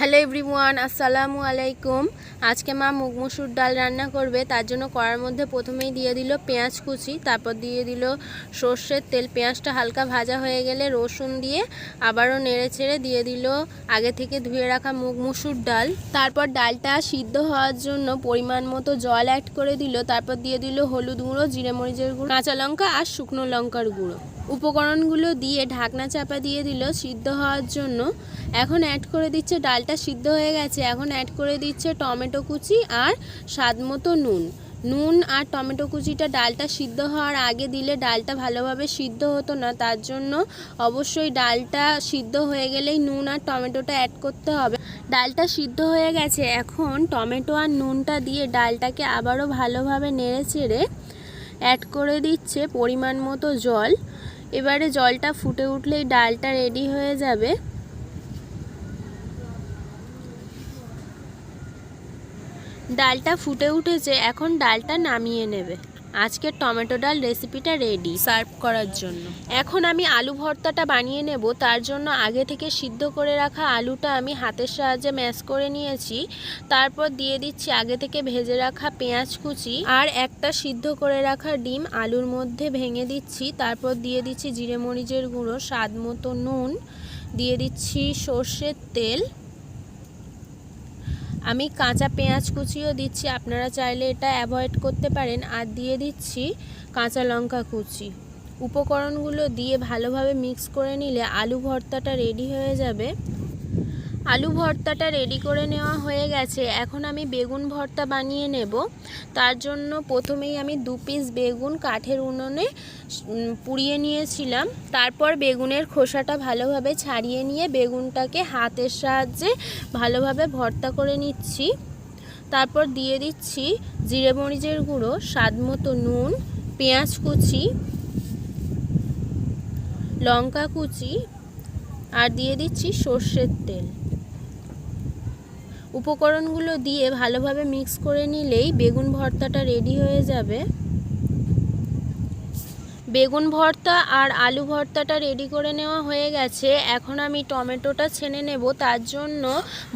Hello everyone, আসসালামু আলাইকুম। আজকে মা মুগ মসুর ডাল রান্না করবে। তার জন্য কড়ার মধ্যে প্রথমেই দিয়ে দিল পেঁয়াজ কুচি, তারপর দিয়ে দিল সর্ষের তেল। পেঁয়াজটা হালকা ভাজা হয়ে গেলে রসুন দিয়ে আবারও নেড়ে ছেড়ে দিয়ে দিল আগে থেকে ধুয়ে রাখা মুগ মসুর ডাল। তারপর ডালটা সিদ্ধ হওয়ার জন্য পরিমাণ মতো জল অ্যাড করে দিল। তারপর দিয়ে দিল হলুদ গুঁড়ো, জিরে মরিচের গুঁড়ো, কাঁচা লঙ্কা আর শুকনো লঙ্কার গুঁড়ো। উপকরণগুলো দিয়ে ঢাকনা চাপা দিয়ে দিল সিদ্ধ হওয়ার জন্য। এখন অ্যাড করে দিচ্ছে, ডালটা সিদ্ধ হয়ে গেছে, এখন অ্যাড করে দিচ্ছে টমেটো কুচি আর স্বাদ মতো নুন আর টমেটো কুচিটা ডালটা সিদ্ধ হওয়ার আগে দিলে ডালটা ভালোভাবে সিদ্ধ হতো না। তার জন্য অবশ্যই ডালটা সিদ্ধ হয়ে গেলেই নুন আর টমেটোটা অ্যাড করতে হবে। ডালটা সিদ্ধ হয়ে গেছে, এখন টমেটো আর নুনটা দিয়ে ডালটাকে আবারও ভালোভাবে নেড়ে চেড়ে অ্যাড করে দিচ্ছে পরিমাণ মতো জল। এবারে জলটা ফুটে উঠলেই ডালটা রেডি হয়ে যাবে। ডালটা ফুটে উঠেছে, এখন ডালটা নামিয়ে নেবে। আজকের টমেটো ডাল রেসিপিটা রেডি সার্ভ করার জন্য। এখন আমি আলু ভর্তাটা বানিয়ে নেব। তার জন্য আগে থেকে সিদ্ধ করে রাখা আলুটা আমি হাতের সাহায্যে ম্যাশ করে নিয়েছি। তারপর দিয়ে দিচ্ছি আগে থেকে ভেজে রাখা পেঁয়াজ কুচি আর একটা সিদ্ধ করে রাখা ডিম আলুর মধ্যে ভেঙে দিচ্ছি। তারপর দিয়ে দিচ্ছি জিরে মরিচের গুঁড়ো, স্বাদ মতো নুন, দিয়ে দিচ্ছি সর্ষের তেল। আমি কাঁচা পেঁয়াজ কুচিও দিচ্ছি, আপনারা চাইলে এটা অ্যাভয়েড করতে পারেন। আর দিয়ে দিচ্ছি কাঁচা লঙ্কা কুচি। উপকরণগুলো দিয়ে ভালোভাবে মিক্স করে নিলে আলু ভর্তাটা রেডি হয়ে যাবে। আলু ভর্তাটা রেডি করে নেওয়া হয়ে গেছে। এখন আমি বেগুন ভর্তা বানিয়ে নেব। তার জন্য প্রথমেই আমি 2 পিস বেগুন কাঠের উনুনে পুড়িয়ে নিয়েছিলাম। তারপর বেগুনের খোসাটা ভালোভাবে ছাড়িয়ে নিয়ে বেগুনটাকে হাতের সাহায্যে ভালোভাবে ভর্তা করে নিচ্ছি। তারপর দিয়ে দিচ্ছি জিরে মরিচের গুঁড়ো, স্বাদ মতো নুন, পেঁয়াজ কুচি, লঙ্কা কুচি আর দিয়ে দিচ্ছি সর্ষের তেল। উপকরণগুলো দিয়ে ভালোভাবে মিক্স করে নিলেই বেগুন ভর্তাটা রেডি হয়ে যাবে। বেগুন ভর্তা আর আলু ভর্তাটা রেডি করে নেওয়া হয়ে গেছে। এখন আমি টমেটোটা ছেনে নেব। তার জন্য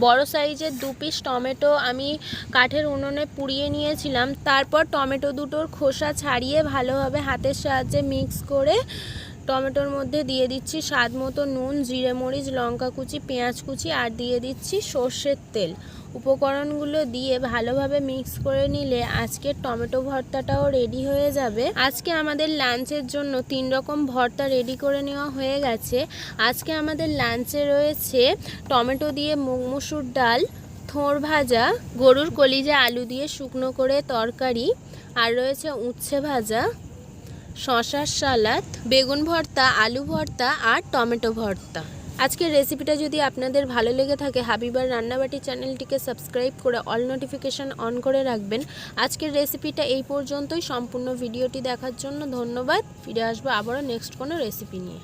বড় সাইজের 2 পিস টমেটো আমি কাঠের উনুনে পুড়িয়ে নিয়েছিলাম। তারপর টমেটো দুটোর খোসা ছাড়িয়ে ভালোভাবে হাতের সাহায্যে মিক্স করে টমেটোর মধ্যে দিয়ে দিচ্ছি স্বাদ মতো নুন, জিরে মরিচ, লঙ্কা কুচি, পেঁয়াজ কুচি আর দিয়ে দিচ্ছি সর্ষের তেল। উপকরণগুলো দিয়ে ভালোভাবে মিক্স করে নিলে আজকের টমেটো ভর্তাটাও রেডি হয়ে যাবে। আজকে আমাদের লাঞ্চের জন্য 3 রকম ভর্তা রেডি করে নেওয়া হয়ে গেছে। আজকে আমাদের লাঞ্চে রয়েছে টমেটো দিয়ে মুগ মসুর ডাল, থোড় ভাজা, গরুর কলিজা আলু দিয়ে শুকনো করে তরকারি, আর রয়েছে উচ্ছে ভাজা, শশার সালাদ, বেগুন ভর্তা, আলু ভর্তা আর টমেটো ভর্তা। আজকের রেসিপিটা যদি আপনাদের ভালো লেগে থাকে হাবিবার রান্নাবাটি চ্যানেলটিকে সাবস্ক্রাইব করে অল নোটিফিকেশান অন করে রাখবেন। আজকের রেসিপিটা এই পর্যন্তই। সম্পূর্ণ ভিডিওটি দেখার জন্য ধন্যবাদ। ফিরে আসবো আবারও নেক্সট কোনো রেসিপি নিয়ে।